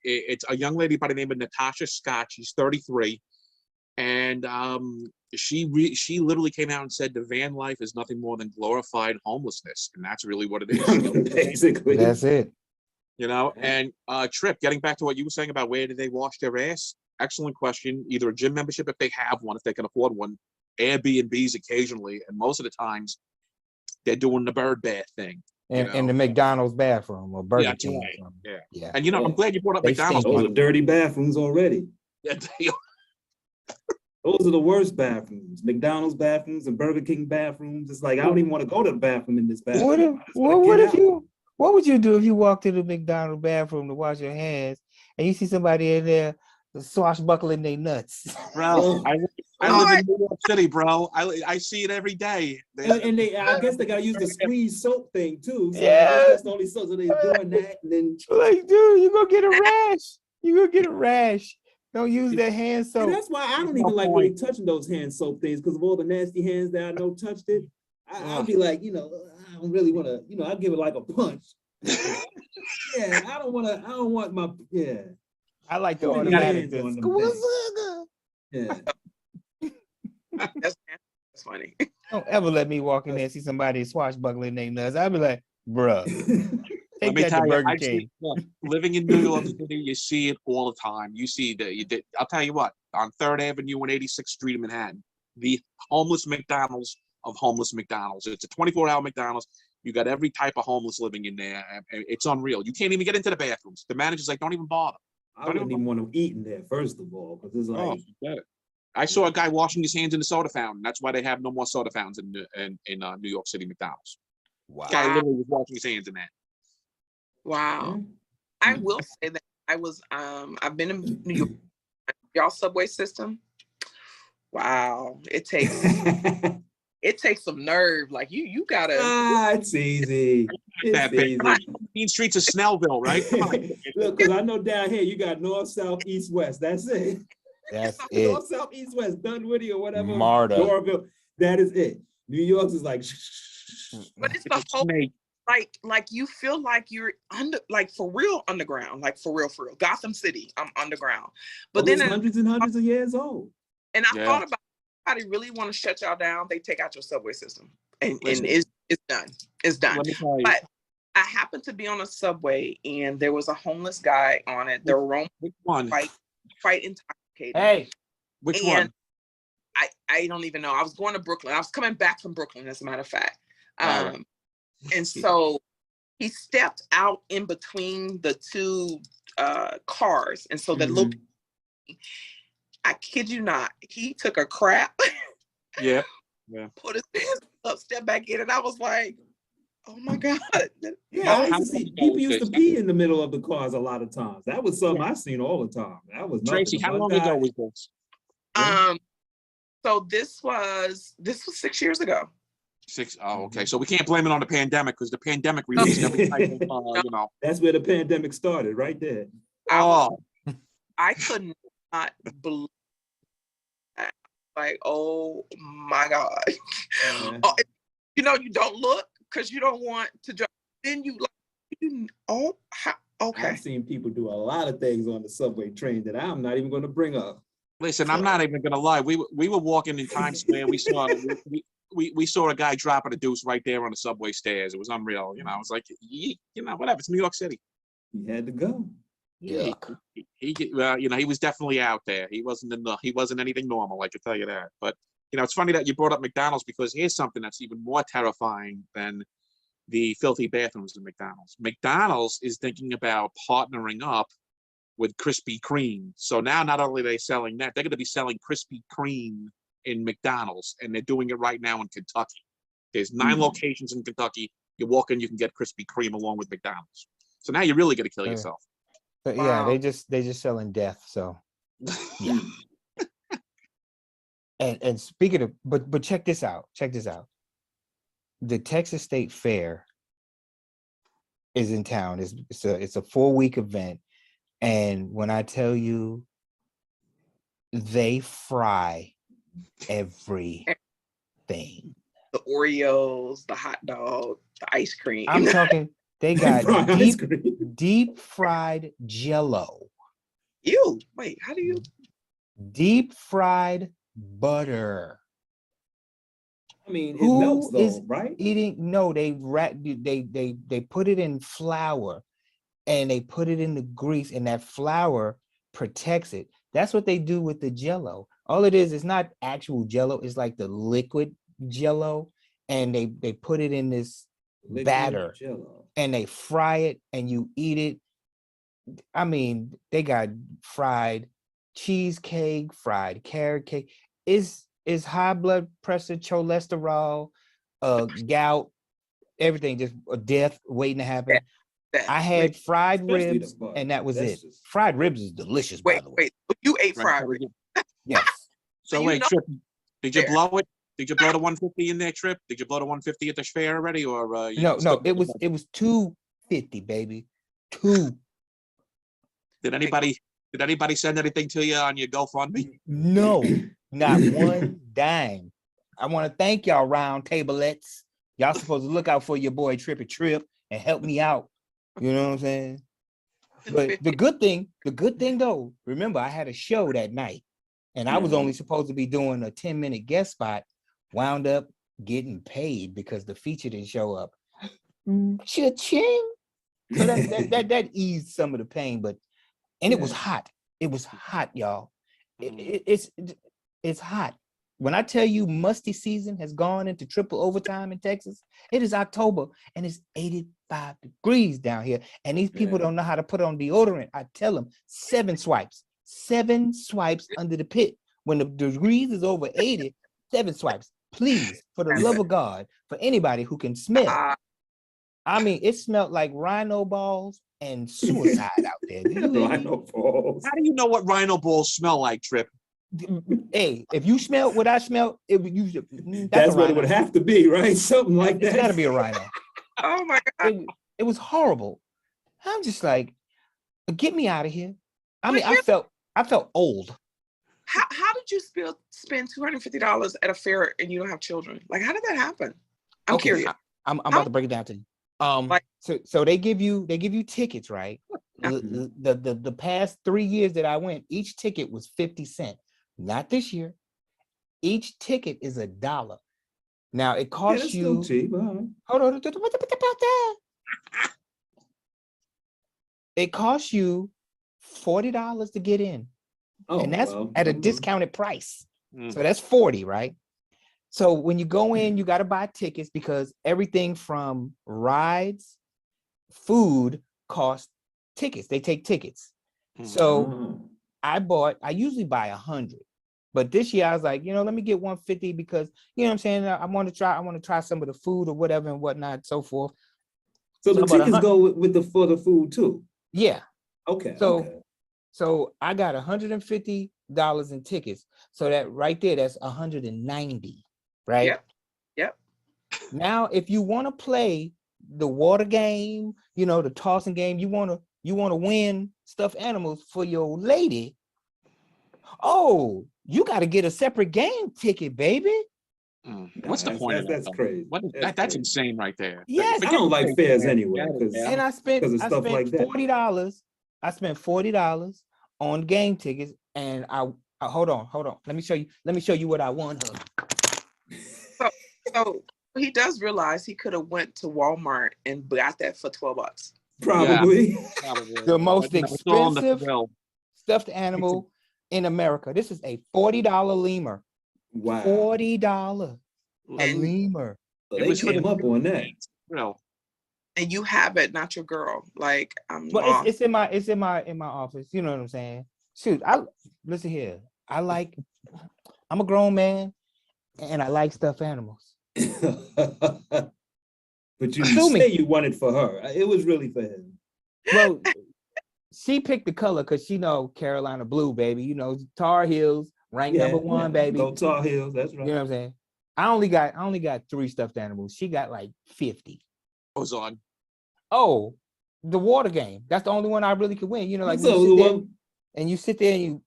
It's a young lady by the name of Natasha Scott. She's 33. And she literally came out and said the van life is nothing more than glorified homelessness, and that's really what it is. Basically, that's it. You know, and Trip, getting back to what you were saying about where do they wash their ass? Excellent question. Either a gym membership if they have one, if they can afford one, Airbnbs occasionally, and most of the times they're doing the bird bath thing. And in the McDonald's bathroom or Burger King. Right. Yeah. And you know, I'm glad you brought up McDonald's. Those are dirty bathrooms already. Yeah, they are. Those are the worst bathrooms. McDonald's bathrooms and Burger King bathrooms. It's like, I don't even want to go to the bathroom in this bathroom. What would you do if you walked to the McDonald's bathroom to wash your hands and you see somebody in there swashbuckling their nuts? Bro, I live in New York City, bro. I see it every day. And I guess they gotta use the squeeze soap thing too. So that's the only soap. So they're doing that, and then like, dude, you're gonna get a rash. You're gonna get a rash. Don't use that hand soap. And that's why I don't even like really touching those hand soap things, because of all the nasty hands that I know touched it. I'll be like, I don't really want to, I'll give it like a punch. Yeah, I don't want my, I like the automatic. Yeah. That's funny. Don't ever let me walk in there and see somebody swashbuckling their nuts. I'll be like, bruh. Let me tell you, living in New York City, you see it all the time. You see I'll tell you what, on 3rd Avenue and 86th Street in Manhattan, the homeless McDonald's of homeless McDonald's. It's a 24-hour McDonald's. You got every type of homeless living in there. It's unreal. You can't even get into the bathrooms. The manager's like, don't even bother. I wouldn't even want to eat in there, first of all, because it's like. I saw a guy washing his hands in the soda fountain. That's why they have no more soda fountains in New York City McDonald's. Wow. Guy literally was washing his hands in that. Wow. I will say that I've been in New York. Y'all subway system. Wow. It takes some nerve. Like you gotta. It's easy. It's easy. Main streets of Snellville, right? Look, because I know down here you got north, south, east, west. That's it. That's it. North, south, east, west, Dunwoody or whatever. Marta. Dorville. That is it. New York's is like. But it's the whole. Like you feel like you're for real underground, like for real. Gotham City, I'm underground. But then hundreds and hundreds of years old. And I thought about, somebody really want to shut y'all down, they take out your subway system, and it's done. It's done. But I happened to be on a subway, and there was a homeless guy on it. The room quite intoxicated. Hey, which one? I don't even know. I was going to Brooklyn. I was coming back from Brooklyn, as a matter of fact. And so he stepped out in between the two cars. And so the little, I kid you not, he took a crap. Yeah. Put his hands up, step back in. And I was like, oh my God. Yeah, I used to see people used to pee in the middle of the cars a lot of times. That was something I seen all the time. That was Traci, how long ago was this? So this was 6 years ago. Okay. So we can't blame it on the pandemic because the pandemic released every type of, That's where the pandemic started, right there. I could not believe that. Like, oh my God. Yeah. You don't look because you don't want to drive. Then okay. I've seen people do a lot of things on the subway train that I'm not even going to bring up. Listen, I'm not even gonna lie. We were walking in Times Square. We saw we saw a guy dropping a deuce right there on the subway stairs. It was unreal. I was like, whatever. It's New York City. He had to go. Yeah. He was definitely out there. He wasn't anything normal. I can tell you that. But it's funny that you brought up McDonald's because here's something that's even more terrifying than the filthy bathrooms in McDonald's. McDonald's is thinking about partnering up with Krispy Kreme. So now not only are they selling that, they're going to be selling Krispy Kreme in McDonald's, and they're doing it right now in Kentucky. There's 9 locations in Kentucky. You walk in, you can get Krispy Kreme along with McDonald's. So now you're really going to kill yourself. But yeah, they just selling death. So yeah. and speaking of, but check this out. The Texas State Fair is in town. It's a 4-week event. And when I tell you, they fry everything. The Oreos, the hot dog, the ice cream. I'm talking, they got deep fried Jello. Ew, wait, how do you? Deep fried butter. I mean, it melts though, right? No, they put it in flour. And they put it in the grease, and that flour protects it. That's what they do with the Jello. All it is not actual Jello. It's like the liquid Jello, and they put it in this batter, and they fry it, and you eat it. I mean, they got fried cheesecake, fried carrot cake. Is high blood pressure, cholesterol, gout, everything, just a death waiting to happen. I had fried ribs, and that was it. Fried ribs is delicious, by the way. Wait, you ate fried ribs? Yes. So wait, Trip, did you blow it? Did you blow the 150 in there, Trip? Did you blow the 150 at the fair already, or no? It was 250, baby. 2. Did anybody send anything to you on your GoFundMe? No, not one dime. I want to thank y'all round tableettes. Y'all supposed to look out for your boy Trippy Trip and help me out. You know what I'm saying? But the good thing though, remember I had a show that night, and I was only supposed to be doing a 10-minute guest spot. Wound up getting paid because the feature didn't show up. Cha-ching. So that eased some of the pain, and it was hot. It was hot, y'all. It's hot. When I tell you musty season has gone into triple overtime in Texas, it is October and it's 85 degrees down here. And these people don't know how to put on deodorant. I tell them 7 swipes under the pit. When the degrees is over 80, 7 swipes. Please, for the love of God, for anybody who can smell. I mean, it smelled like rhino balls and suicide out there. Rhino balls. How do you know what rhino balls smell like, Trip? Hey, if you smelled what I smelled, that's what it would have to be, right? Something like that. It's got to be a rhino. Oh my God! It was horrible. I'm just like, get me out of here. I mean, I felt old. How did you spend $250 at a fair and you don't have children? Like, how did that happen? I'm curious. I'm about to break it down to you. So they give you tickets, right? The past 3 years that I went, each ticket was 50 cents. Not this year. Each ticket is $1. Now it costs you. Cheap, hold on. It costs you $40 to get in, and that's at a discounted price. So that's 40, right? So when you go in, you got to buy tickets because everything from rides, food costs tickets. They take tickets. So I usually buy 100, but this year I was like, let me get 150 because you know what I'm saying. I want to try some of the food or whatever and whatnot, so forth. So the tickets go for the food too. Yeah. Okay. So I got 150 in tickets. So that right there, that's 190, right? Yep. Yep. Now, if you want to play the water game, you know, the tossing game, you want to win stuffed animals for your lady. Oh, you got to get a separate game ticket, baby. What's the point of that? That's crazy. That's crazy. insane right there. Yes. I don't like fairs anyway, And I spent stuff like that. $40. I spent $40 on game tickets, and I hold on. Let me show you what I won her. So he does realize he could have went to Walmart and got that for $12. Probably. Yeah, probably. The most expensive stuffed animal in America. This is a $40 lemur. Wow. $40 a lemur. So they came up on that. Well, and you have it, not your girl. Like, Well, it's in my office. You know what I'm saying? Shoot, listen here. I'm a grown man, and I like stuffed animals. But you say you wanted for her. It was really for him. Well, she picked the color because she know Carolina blue, baby. You know, Tar Heels, ranked number one, baby. Go Tar Heels, that's right. You know what I'm saying? I only got 3 stuffed animals. She got like 50. Goes on. Oh, the water game. That's the only one I really could win. You know, like you sit there and you.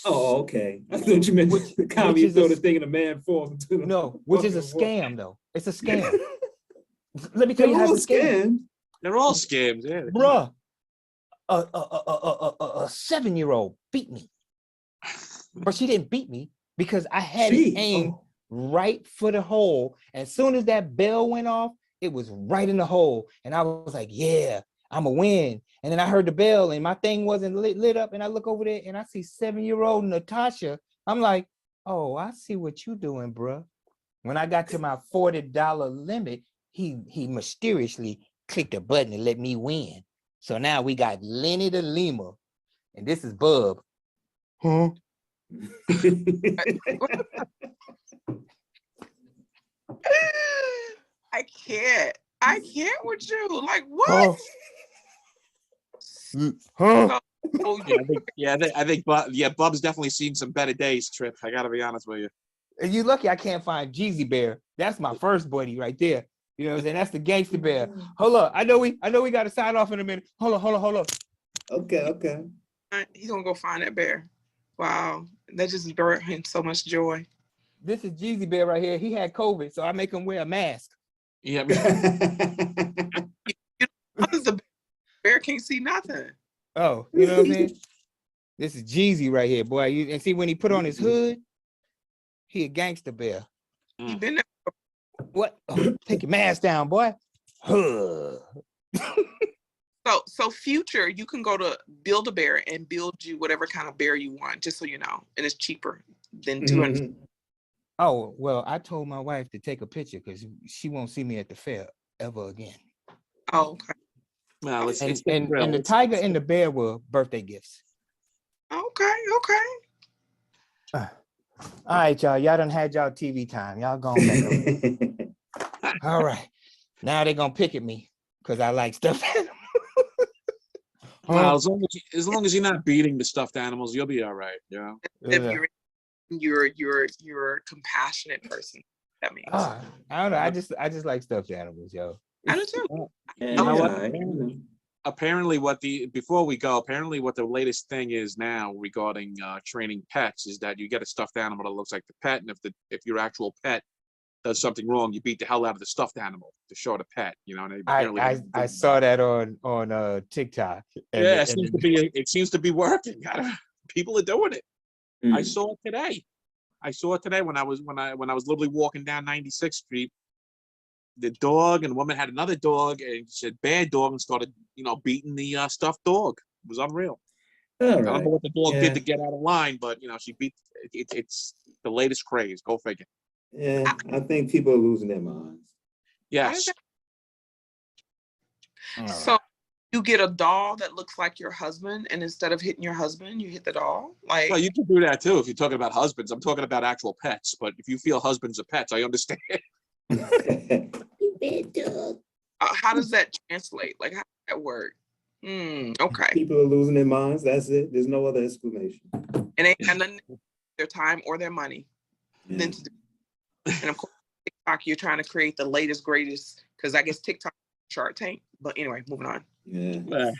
Oh, okay. I thought you meant the comedy you throw the thing and a man falls into the. No, which is a scam though. It's a scam. Let me tell you how it's a scam. They're all scams, yeah. Bruh, a 7-year-old beat me. But she didn't beat me because I had it aimed right for the hole. As soon as that bell went off, it was right in the hole. And I was like, yeah, I'm a win. And then I heard the bell and my thing wasn't lit up. And I look over there and I see 7-year-old Natasha. I'm like, oh, I see what you doing, bruh. When I got to my $40 limit, he mysteriously clicked a button and let me win. So now we got Lenny the Lemur, and this is Bub. Huh? I can't with you. Like, what? Huh? I think Bub's definitely seen some better days, Trip. I gotta be honest with you. And you lucky I can't find Jeezy Bear. That's my first buddy right there. You know what I'm saying? That's the gangster bear. Hold up. I know we got to sign off in a minute. Hold on. Okay. He's gonna go find that bear. Wow. That just brought him so much joy. This is Jeezy Bear right here. He had COVID, so I make him wear a mask. Yeah. The bear can't see nothing. Oh, you know what I'm saying? This is Jeezy right here, boy. And see when he put on his hood, he a gangster bear. He been there. What? Oh, take your mask down, boy. So future, you can go to Build-A-Bear and build you whatever kind of bear you want, just so you know, and it's cheaper than $200. Oh well, I told my wife to take a picture because she won't see me at the fair ever again. Oh, okay. Well, and the tiger and the bear were birthday gifts. Okay. All right, y'all. Y'all done had y'all TV time. Y'all going back. All right. Now they're gonna pick at me because I like stuffed animals. Well, as long as you're not beating the stuffed animals, you'll be all right. Yeah. If you're a compassionate person, that means. I don't know. I just like stuffed animals, yo. I do too. You know what? Apparently what the latest thing is now regarding training pets is that you get a stuffed animal that looks like the pet, and if your actual pet does something wrong, you beat the hell out of the stuffed animal to show the pet. You know, and I saw that on TikTok. It seems to be working. People are doing it. I saw it today when I was literally walking down 96th Street. The dog and the woman had another dog, and she said bad dog, and started beating the stuffed dog. It was unreal. I don't know what the dog did to get out of line, but she beat it. It's the latest craze. Go figure. Yeah, I think people are losing their minds. Yes. So you get a doll that looks like your husband, and instead of hitting your husband, you hit the doll. Like, well, you can do that too if you're talking about husbands. I'm talking about actual pets, but if you feel husbands are pets, I understand. How does that translate? Like, how does that work? Okay. People are losing their minds. That's it. There's no other explanation. And they have nothing their time or their money than to do. And of course, TikTok, you're trying to create the latest, greatest, because I guess TikTok Shark Tank. But anyway, moving on. Yeah.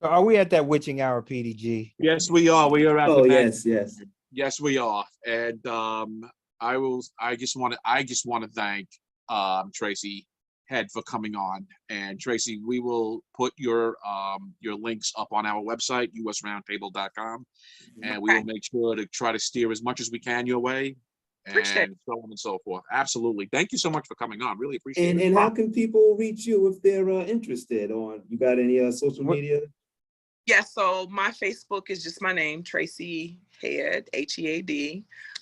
Are we at that witching hour, PDG? Yes, we are. We are at Oh the yes, yes. Yes, we are. And I just want to thank Traci Head for coming on. And Traci, we will put your links up on our website, usroundtable.com, and we will make sure to try to steer as much as we can your way, and so on and so forth. Absolutely. Thank you so much for coming on. Really appreciate it. And how can people reach you if they're interested? On you got any social media? Yeah, so my Facebook is just my name, Traci Head, Head.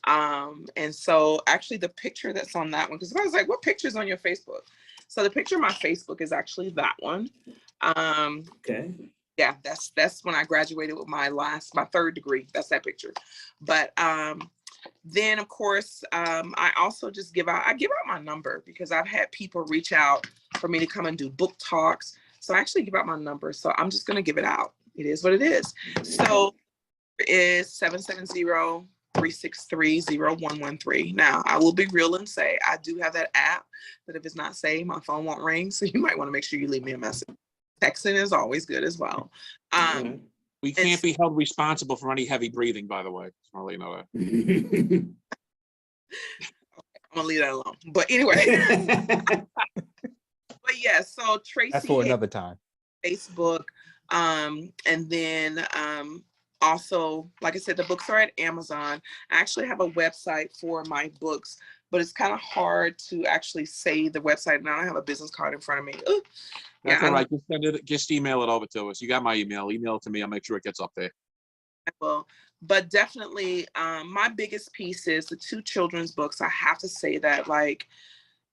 And so actually the picture that's on that one, because I was like, what picture's on your Facebook? So the picture of my Facebook is actually that one. Okay. Yeah, that's when I graduated with my third degree. That's that picture. But then of course, I also just give out my number, because I've had people reach out for me to come and do book talks. So I actually give out my number. So I'm just going to give it out. It is what it is. So it is 770-363-0113. Now, I will be real and say I do have that app that if it's not saved, my phone won't ring. So you might want to make sure you leave me a message. Texting is always good as well. We can't be held responsible for any heavy breathing, by the way. Just want to let you know that. I'm going to leave that alone. But anyway. But yeah, so Traci That's for another time. Facebook. And then also, like I said, the books are at Amazon. I actually have a website for my books, but it's kind of hard to actually say the website. Now I have a business card in front of me. Ooh. That's all right. Just email it over to us. You got my email. Email it to me. I'll make sure it gets up there. I will. But definitely, my biggest piece is the 2 children's books. I have to say that, like,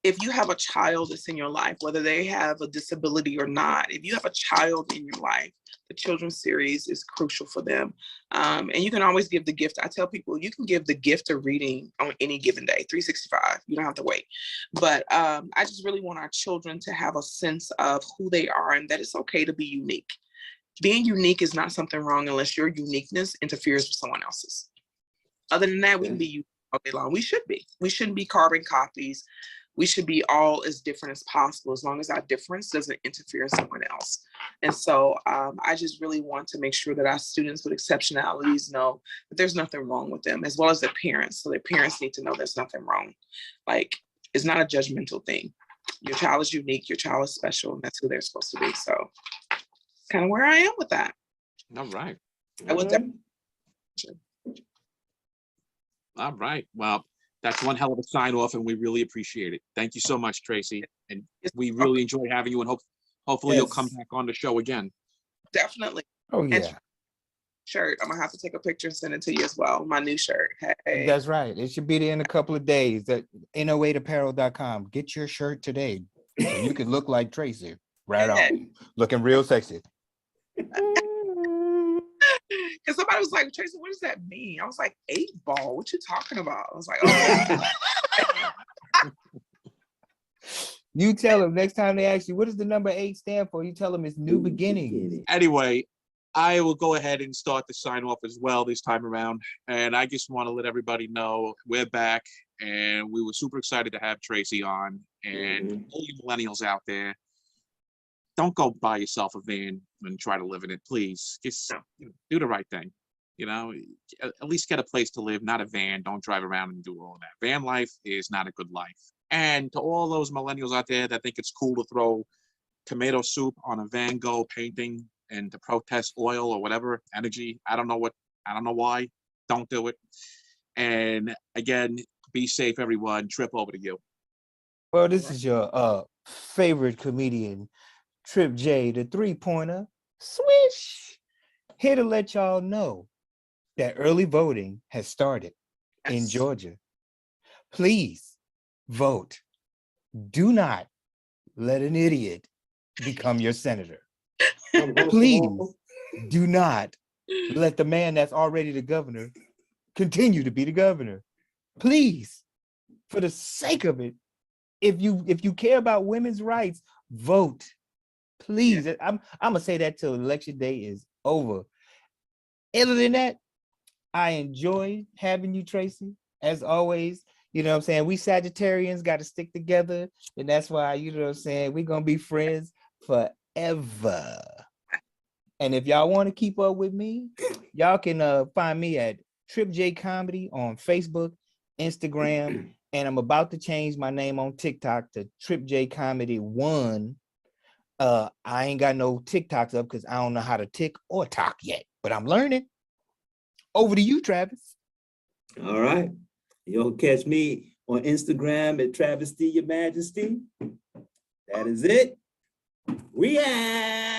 if you have a child that's in your life, whether they have a disability or not, if you have a child in your life, the children's series is crucial for them. And you can always give the gift. I tell people you can give the gift of reading on any given day, 365. You don't have to wait. But I just really want our children to have a sense of who they are and that it's okay to be unique. Being unique is not something wrong unless your uniqueness interferes with someone else's. Other than that, we can be unique all day long. We should be. We shouldn't be carbon copies. We should be all as different as possible, as long as our difference doesn't interfere in someone else. And so I just really want to make sure that our students with exceptionalities know that there's nothing wrong with them, as well as their parents. So their parents need to know there's nothing wrong. Like, it's not a judgmental thing. Your child is unique, your child is special, and that's who they're supposed to be. So kind of where I am with that. All right. I will definitely. All right. Well, that's one hell of a sign off, and we really appreciate it. Thank you so much, Traci. And we really enjoy having you, and hopefully you'll come back on the show again. Definitely. Oh, yeah. And shirt. I'm going to have to take a picture and send it to you as well. My new shirt. Hey. That's right. It should be there in a couple of days at no8apparel.com. Get your shirt today so you can look like Traci. Right on. Looking real sexy. Because somebody was like, Traci, what does that mean? I was like, 8 ball. What you talking about? I was like, oh. You tell them next time they ask you, what does the number 8 stand for? You tell them it's new beginnings. Anyway, I will go ahead and start the sign off as well this time around. And I just want to let everybody know we're back, and we were super excited to have Traci on. And all you millennials out there, don't go buy yourself a van and try to live in it, please. Just do the right thing. You know, at least get a place to live, not a van. Don't drive around and do all that. Van life is not a good life. And to all those millennials out there that think it's cool to throw tomato soup on a Van Gogh painting and to protest oil or whatever energy, I don't know why. Don't do it. And again, be safe, everyone. Trip over to you. Well, this is your favorite comedian, Trip J, the 3-pointer. Swish! Here to let y'all know that early voting has started in Georgia. Please vote. Do not let an idiot become your senator. Please do not let the man that's already the governor continue to be the governor. Please, for the sake of it, if you care about women's rights, vote. Please, I'm gonna say that till election day is over. Other than that, I enjoy having you, Traci, as always. You know what I'm saying? We Sagittarians got to stick together, and that's why, you know what I'm saying, we're gonna be friends forever. And if y'all want to keep up with me, y'all can find me at Trip J Comedy on Facebook, Instagram, and I'm about to change my name on TikTok to Trip J Comedy 1. I ain't got no TikToks up because I don't know how to tick or talk yet, but I'm learning. Over to you, Travis. All right. You'll catch me on Instagram at Travesty Your Majesty. That is it. We out.